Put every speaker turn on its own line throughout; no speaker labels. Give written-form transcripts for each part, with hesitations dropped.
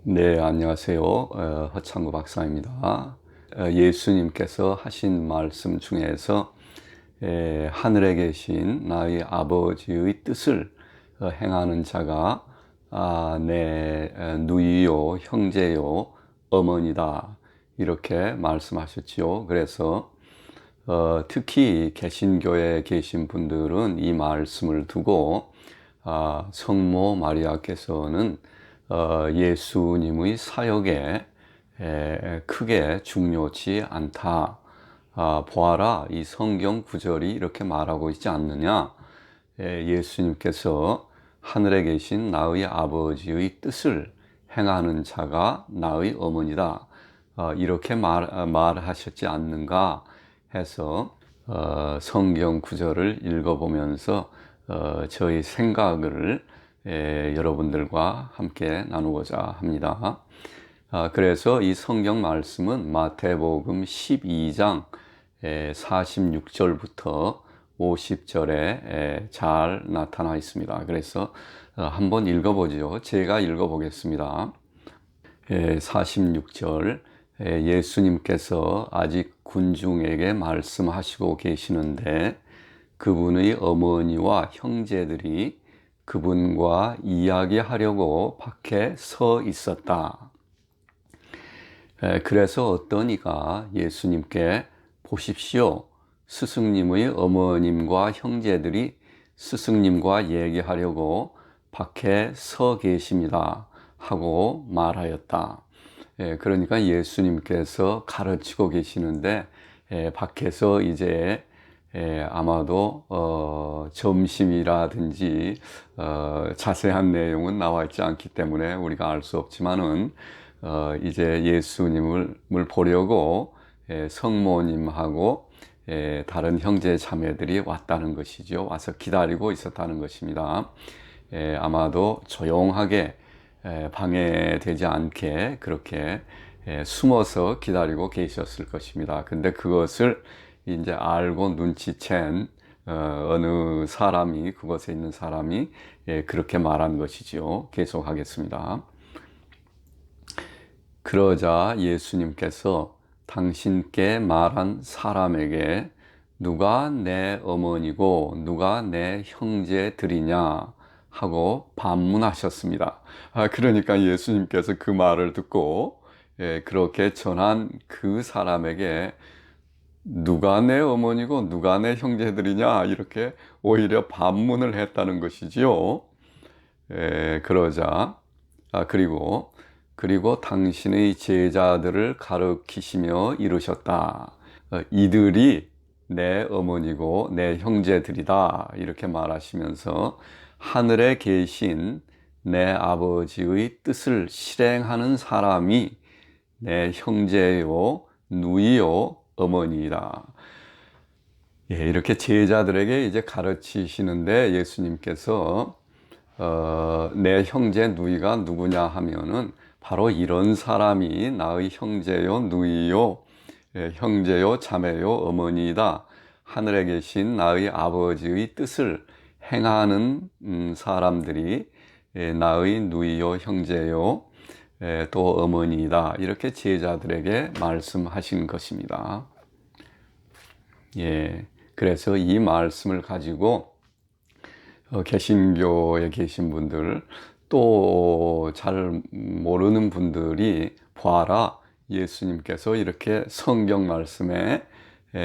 네, 안녕하세요. 허창구 박사입니다. 예수님께서 하신 말씀 중에서 하늘에 계신 나의 아버지의 뜻을 행하는 자가 내 누이요, 형제요, 어머니다. 이렇게 말씀하셨지요. 그래서 특히 개신교에 계신 분들은 이 말씀을 두고 성모 마리아께서는 예수님의 사역에 크게 중요치 않다. 보아라, 이 성경 구절이 이렇게 말하고 있지 않느냐. 예수님께서 하늘에 계신 나의 아버지의 뜻을 행하는 자가 나의 어머니다. 이렇게 말하셨지 않는가 해서 성경 구절을 읽어보면서 저희 생각을 여러분들과 함께 나누고자 합니다. 그래서 이 성경 말씀은 마태복음 12장 46절부터 50절에 잘 나타나 있습니다. 그래서 한번 읽어보죠. 제가 읽어보겠습니다. 46절, 예수님께서 아직 군중에게 말씀하시고 계시는데 그분의 어머니와 형제들이 그분과 이야기하려고 밖에 서 있었다. 그래서 어떤 이가 예수님께 보십시오. 스승님의 어머님과 형제들이 스승님과 얘기하려고 밖에 서 계십니다. 하고 말하였다. 그러니까 예수님께서 가르치고 계시는데 밖에서 이제 아마도 점심이라든지 자세한 내용은 나와 있지 않기 때문에 우리가 알 수 없지만은 이제 예수님을 보려고 성모님하고 다른 형제 자매들이 왔다는 것이죠. 와서 기다리고 있었다는 것입니다. 아마도 조용하게 방해되지 않게 그렇게 숨어서 기다리고 계셨을 것입니다. 근데 그것을 이제 알고 눈치챈 어느 사람이, 그곳에 있는 사람이 그렇게 말한 것이지요. 계속하겠습니다. 그러자 예수님께서 당신께 말한 사람에게 누가 내 어머니고 누가 내 형제들이냐 하고 반문하셨습니다. 그러니까 예수님께서 그 말을 듣고 그렇게 전한 그 사람에게 누가 내 어머니고 누가 내 형제들이냐 이렇게 오히려 반문을 했다는 것이지요. 그러자 그리고 당신의 제자들을 가르치시며 이르셨다. 이들이 내 어머니고 내 형제들이다 이렇게 말하시면서 하늘에 계신 내 아버지의 뜻을 실행하는 사람이 내 형제요 누이요 어머니이다. 이렇게 제자들에게 이제 가르치시는데 예수님께서 내 형제 누이가 누구냐 하면은 바로 이런 사람이 나의 형제요 누이요 형제요 자매요 어머니이다. 하늘에 계신 나의 아버지의 뜻을 행하는 사람들이 나의 누이요 형제요 또 어머니이다. 이렇게 제자들에게 말씀하신 것입니다. 그래서 이 말씀을 가지고 개신교에 계신 분들 또 잘 모르는 분들이 보아라, 예수님께서 이렇게 성경 말씀에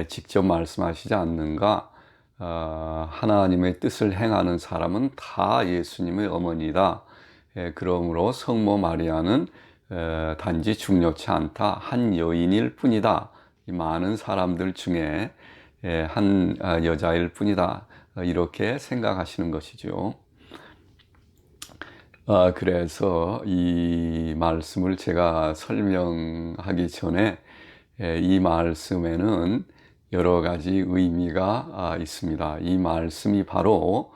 직접 말씀하시지 않는가. 하나님의 뜻을 행하는 사람은 다 예수님의 어머니다. 그러므로 성모 마리아는 단지 중요치 않다. 한 여인일 뿐이다. 이 많은 사람들 중에 한 여자일 뿐이다. 이렇게 생각하시는 것이죠. 그래서 이 말씀을 제가 설명하기 전에 이 말씀에는 여러 가지 의미가 있습니다. 이 말씀이 바로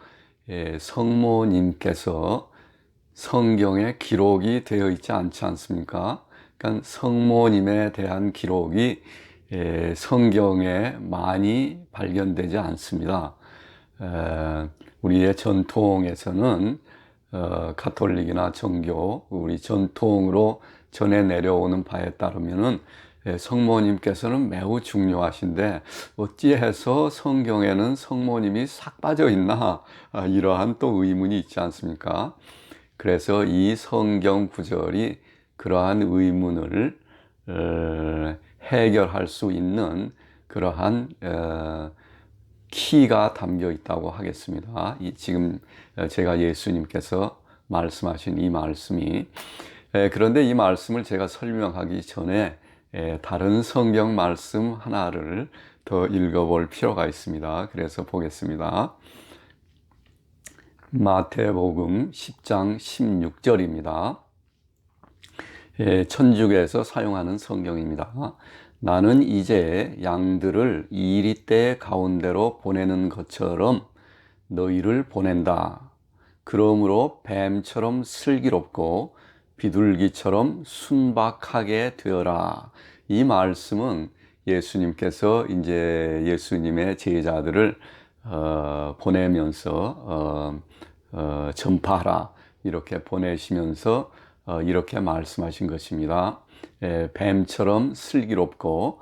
성모님께서 성경에 기록이 되어 있지 않지 않습니까? 그러니까 성모님에 대한 기록이 성경에 많이 발견되지 않습니다. 우리의 전통에서는 가톨릭이나 정교, 우리 전통으로 전해 내려오는 바에 따르면은 성모님께서는 매우 중요하신데 어찌해서 성경에는 성모님이 싹 빠져 있나 이러한 또 의문이 있지 않습니까? 그래서 이 성경 구절이 그러한 의문을 해결할 수 있는 그러한 키가 담겨 있다고 하겠습니다. 지금 제가 예수님께서 말씀하신 이 말씀이 그런데 이 말씀을 제가 설명하기 전에 다른 성경 말씀 하나를 더 읽어볼 필요가 있습니다. 그래서 보겠습니다. 마태복음 10장 16절입니다. 천주교에서 사용하는 성경입니다. 나는 이제 양들을 이리떼 가운데로 보내는 것처럼 너희를 보낸다. 그러므로 뱀처럼 슬기롭고 비둘기처럼 순박하게 되어라. 이 말씀은 예수님께서 이제 예수님의 제자들을 보내면서 전파하라 이렇게 보내시면서 이렇게 말씀하신 것입니다. 뱀처럼 슬기롭고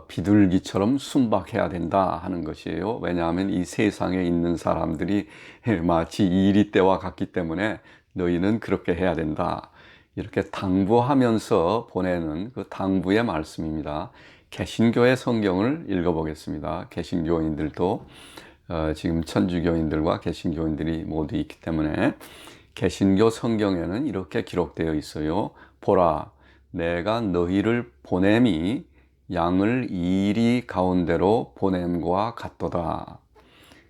비둘기처럼 순박해야 된다 하는 것이에요. 왜냐하면 이 세상에 있는 사람들이 마치 이리떼와 같기 때문에 너희는 그렇게 해야 된다. 이렇게 당부하면서 보내는 그 당부의 말씀입니다. 개신교의 성경을 읽어보겠습니다. 개신교인들도 지금 천주교인들과 개신교인들이 모두 있기 때문에 개신교 성경에는 이렇게 기록되어 있어요. 보라, 내가 너희를 보냄이 양을 이리 가운데로 보냄과 같도다.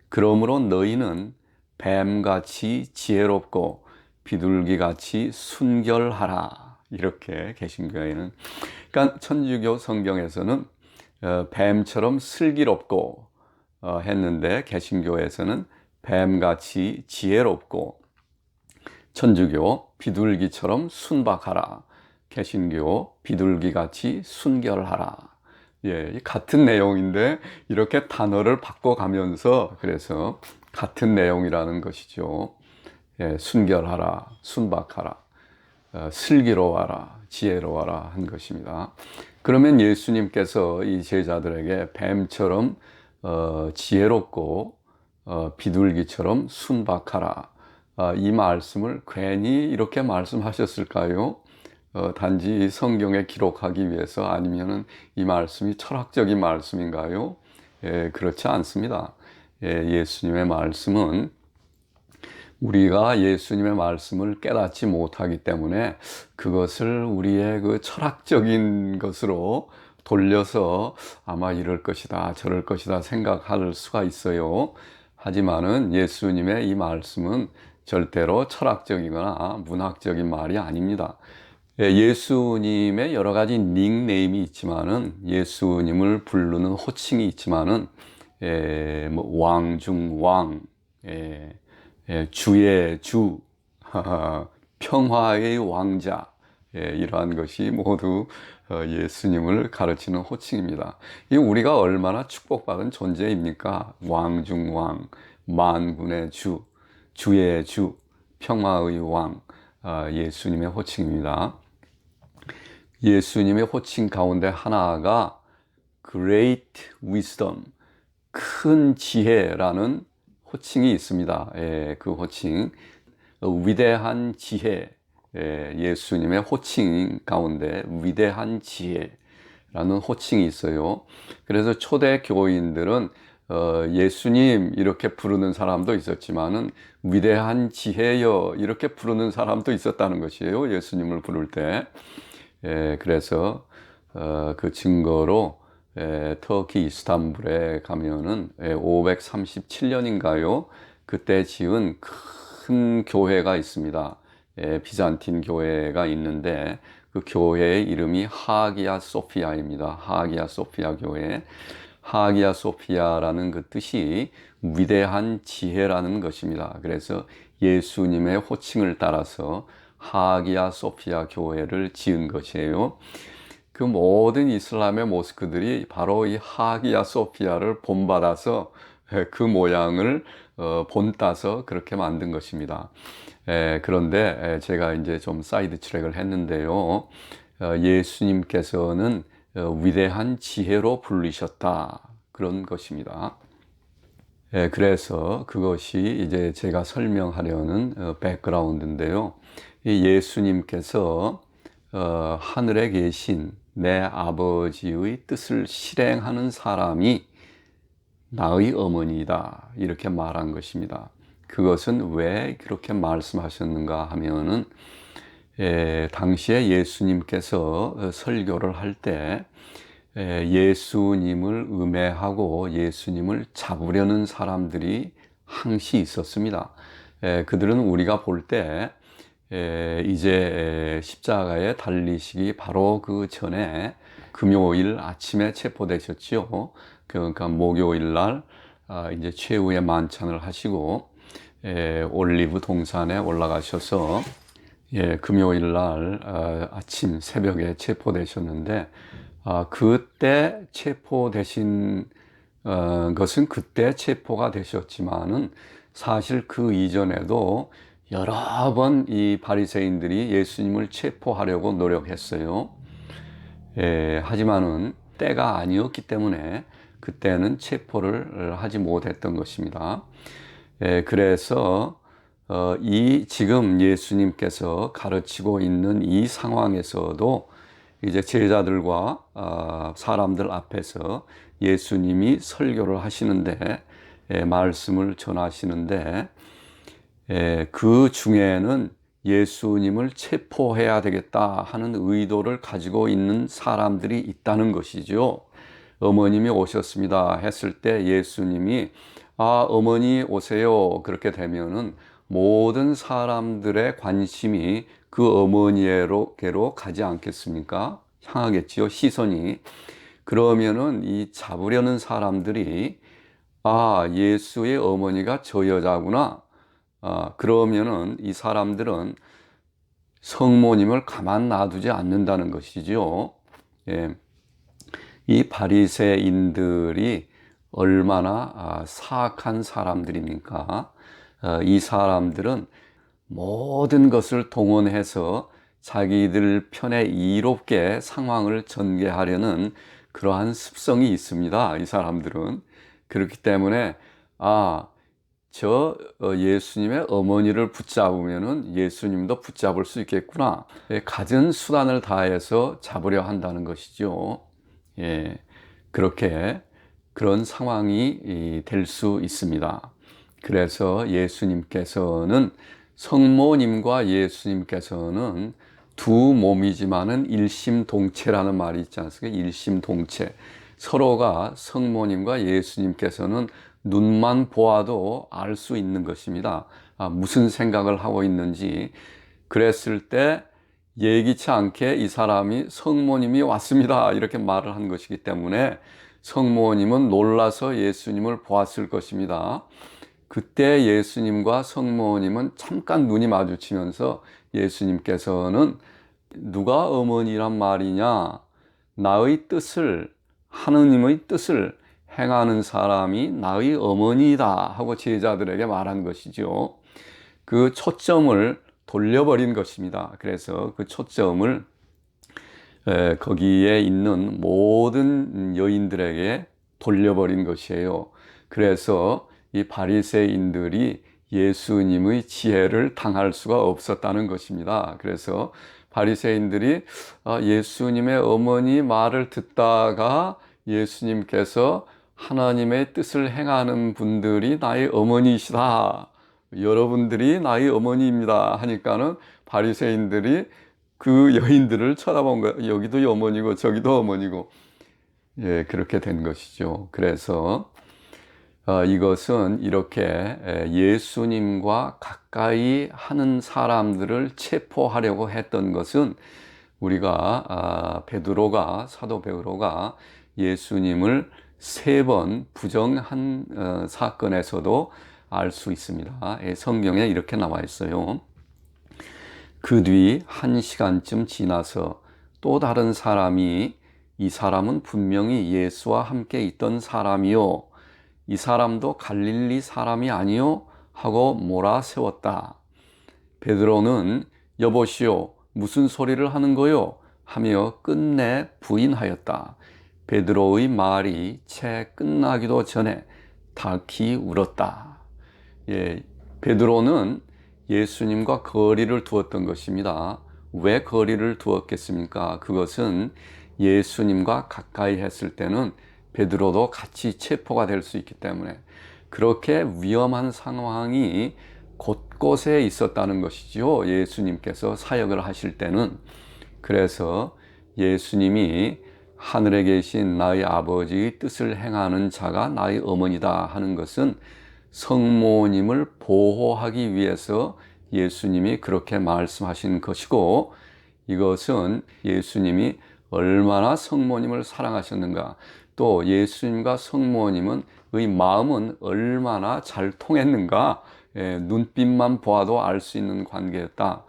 그러므로 너희는 뱀같이 지혜롭고 비둘기같이 순결하라. 이렇게 개신교에는, 그러니까 천주교 성경에서는 뱀처럼 슬기롭고 했는데 개신교에서는 뱀같이 지혜롭고, 천주교 비둘기처럼 순박하라. 개신교 비둘기같이 순결하라. 예, 같은 내용인데 이렇게 단어를 바꿔가면서 그래서 같은 내용이라는 것이죠. 예, 순결하라, 순박하라, 슬기로워라, 지혜로워라 한 것입니다. 그러면 예수님께서 이 제자들에게 뱀처럼 지혜롭고 비둘기처럼 순박하라, 이 말씀을 괜히 이렇게 말씀하셨을까요? 단지 성경에 기록하기 위해서, 아니면은 이 말씀이 철학적인 말씀인가요? 그렇지 않습니다. 예수님의 말씀은 우리가 예수님의 말씀을 깨닫지 못하기 때문에 그것을 우리의 그 철학적인 것으로 돌려서 아마 이럴 것이다, 저럴 것이다 생각할 수가 있어요. 하지만은 예수님의 이 말씀은 절대로 철학적이거나 문학적인 말이 아닙니다. 예수님의 여러 가지 닉네임이 있지만은, 예수님을 부르는 호칭이 있지만은, 뭐 왕 중 왕, 주의 주, 평화의 왕자, 이러한 것이 모두 예수님을 가르치는 호칭입니다. 이 우리가 얼마나 축복받은 존재입니까? 왕 중 왕, 만군의 주, 주의 주, 평화의 왕, 예수님의 호칭입니다. 예수님의 호칭 가운데 하나가 Great Wisdom, 큰 지혜라는 호칭이 있습니다. 그 호칭, 위대한 지혜, 예수님의 호칭 가운데 위대한 지혜라는 호칭이 있어요. 그래서 초대 교인들은 예수님 이렇게 부르는 사람도 있었지만은 위대한 지혜여 이렇게 부르는 사람도 있었다는 것이에요. 예수님을 부를 때. 그래서 그 증거로 터키 이스탄불에 가면은 537년인가요? 그때 지은 큰 교회가 있습니다. 비잔틴 교회가 있는데 그 교회의 이름이 하기야 소피아입니다. 하기야 소피아 교회. 하기야 소피아라는 그 뜻이 위대한 지혜라는 것입니다. 그래서 예수님의 호칭을 따라서 하기야 소피아 교회를 지은 것이에요. 그 모든 이슬람의 모스크들이 바로 이 하기야 소피아를 본받아서 그 모양을 본따서 그렇게 만든 것입니다. 그런데 제가 이제 좀 사이드 트랙을 했는데요. 예수님께서는 위대한 지혜로 불리셨다. 그런 것입니다. 그래서 그것이 이제 제가 설명하려는 백그라운드인데요. 이 예수님께서 하늘에 계신 내 아버지의 뜻을 실행하는 사람이 나의 어머니다. 이렇게 말한 것입니다. 그것은 왜 그렇게 말씀하셨는가 하면은 당시에 예수님께서 설교를 할 때 예수님을 음해하고 예수님을 잡으려는 사람들이 항시 있었습니다. 그들은 우리가 볼 때 이제 십자가에 달리시기 바로 그 전에 금요일 아침에 체포되셨지요. 그러니까 목요일 날 이제 최후의 만찬을 하시고 올리브 동산에 올라가셔서 금요일 날 아침 새벽에 체포되셨는데 그때 체포되신 것은 그때 체포가 되셨지만은 사실 그 이전에도 여러 번 이 바리새인들이 예수님을 체포하려고 노력했어요. 하지만은 때가 아니었기 때문에 그때는 체포를 하지 못했던 것입니다. 그래서 이 지금 예수님께서 가르치고 있는 이 상황에서도 이제 제자들과 사람들 앞에서 예수님이 설교를 하시는데 말씀을 전하시는데 그 중에는 예수님을 체포해야 되겠다 하는 의도를 가지고 있는 사람들이 있다는 것이죠. 어머님이 오셨습니다 했을 때 예수님이 어머니 오세요 그렇게 되면은 모든 사람들의 관심이 그 어머니에게로 가지 않겠습니까? 향하겠지요, 시선이. 그러면은 이 잡으려는 사람들이 예수의 어머니가 저 여자구나. 그러면은 이 사람들은 성모님을 가만 놔두지 않는다는 것이죠. 이 바리새인들이 얼마나 사악한 사람들입니까? 이 사람들은 모든 것을 동원해서 자기들 편에 이롭게 상황을 전개하려는 그러한 습성이 있습니다. 이 사람들은. 그렇기 때문에 예수님의 어머니를 붙잡으면은 예수님도 붙잡을 수 있겠구나. 갖은 수단을 다해서 잡으려 한다는 것이죠. 그렇게 그런 상황이 될 수 있습니다. 그래서 예수님께서는 성모님과 예수님께서는 두 몸이지만은 일심동체라는 말이 있지 않습니까? 일심동체. 서로가 성모님과 예수님께서는 눈만 보아도 알 수 있는 것입니다. 무슨 생각을 하고 있는지. 그랬을 때 예기치 않게 이 사람이 성모님이 왔습니다. 이렇게 말을 한 것이기 때문에 성모님은 놀라서 예수님을 보았을 것입니다. 그때 예수님과 성모님은 잠깐 눈이 마주치면서 예수님께서는 누가 어머니란 말이냐? 나의 뜻을, 하느님의 뜻을 행하는 사람이 나의 어머니다 하고 제자들에게 말한 것이죠. 그 초점을 돌려버린 것입니다. 그래서 그 초점을 거기에 있는 모든 여인들에게 돌려버린 것이에요. 그래서 이 바리새인들이 예수님의 지혜를 당할 수가 없었다는 것입니다. 그래서 바리새인들이 예수님의 어머니 말을 듣다가 예수님께서 하나님의 뜻을 행하는 분들이 나의 어머니시다. 여러분들이 나의 어머니입니다. 하니까는 바리새인들이 그 여인들을 쳐다본 거예요. 여기도 어머니고 저기도 어머니고. 그렇게 된 것이죠. 그래서 이것은 이렇게 예수님과 가까이 하는 사람들을 체포하려고 했던 것은 우리가 사도 베드로가 예수님을 3번 부정한 사건에서도 알 수 있습니다. 성경에 이렇게 나와 있어요. 그 뒤 1시간쯤 지나서 또 다른 사람이 이 사람은 분명히 예수와 함께 있던 사람이요. 이 사람도 갈릴리 사람이 아니요? 하고 몰아세웠다. 베드로는 여보시오 무슨 소리를 하는 거요? 하며 끝내 부인하였다. 베드로의 말이 채 끝나기도 전에 닭이 울었다. 예, 베드로는 예수님과 거리를 두었던 것입니다. 왜 거리를 두었겠습니까? 그것은 예수님과 가까이 했을 때는 베드로도 같이 체포가 될 수 있기 때문에 그렇게 위험한 상황이 곳곳에 있었다는 것이죠. 예수님께서 사역을 하실 때는. 그래서 예수님이 하늘에 계신 나의 아버지의 뜻을 행하는 자가 나의 어머니다 하는 것은 성모님을 보호하기 위해서 예수님이 그렇게 말씀하신 것이고, 이것은 예수님이 얼마나 성모님을 사랑하셨는가, 또 예수님과 성모님은 의 마음은 얼마나 잘 통했는가, 눈빛만 보아도 알 수 있는 관계였다.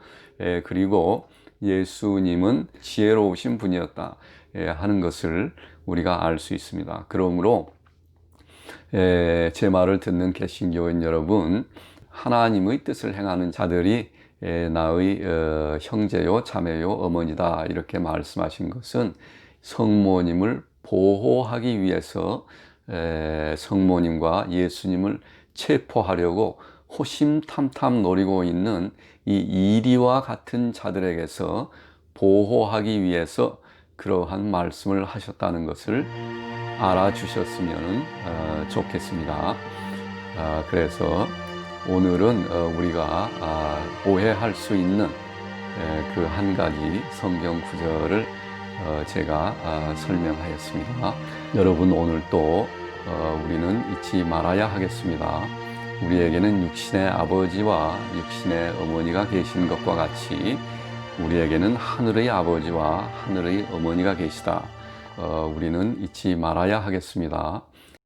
그리고 예수님은 지혜로우신 분이었다 하는 것을 우리가 알 수 있습니다. 그러므로 제 말을 듣는 개신교인 여러분, 하나님의 뜻을 행하는 자들이 나의 형제요 자매요 어머니다 이렇게 말씀하신 것은 성모님을 보호하기 위해서 성모님과 예수님을 체포하려고 호심탐탐 노리고 있는 이 이리와 같은 자들에게서 보호하기 위해서 그러한 말씀을 하셨다는 것을 알아주셨으면 좋겠습니다. 그래서 오늘은 우리가 오해할 수 있는 그 한 가지 성경 구절을 제가 설명하였습니다. 여러분, 오늘 또 우리는 잊지 말아야 하겠습니다. 우리에게는 육신의 아버지와 육신의 어머니가 계신 것과 같이 우리에게는 하늘의 아버지와 하늘의 어머니가 계시다. 우리는 잊지 말아야 하겠습니다.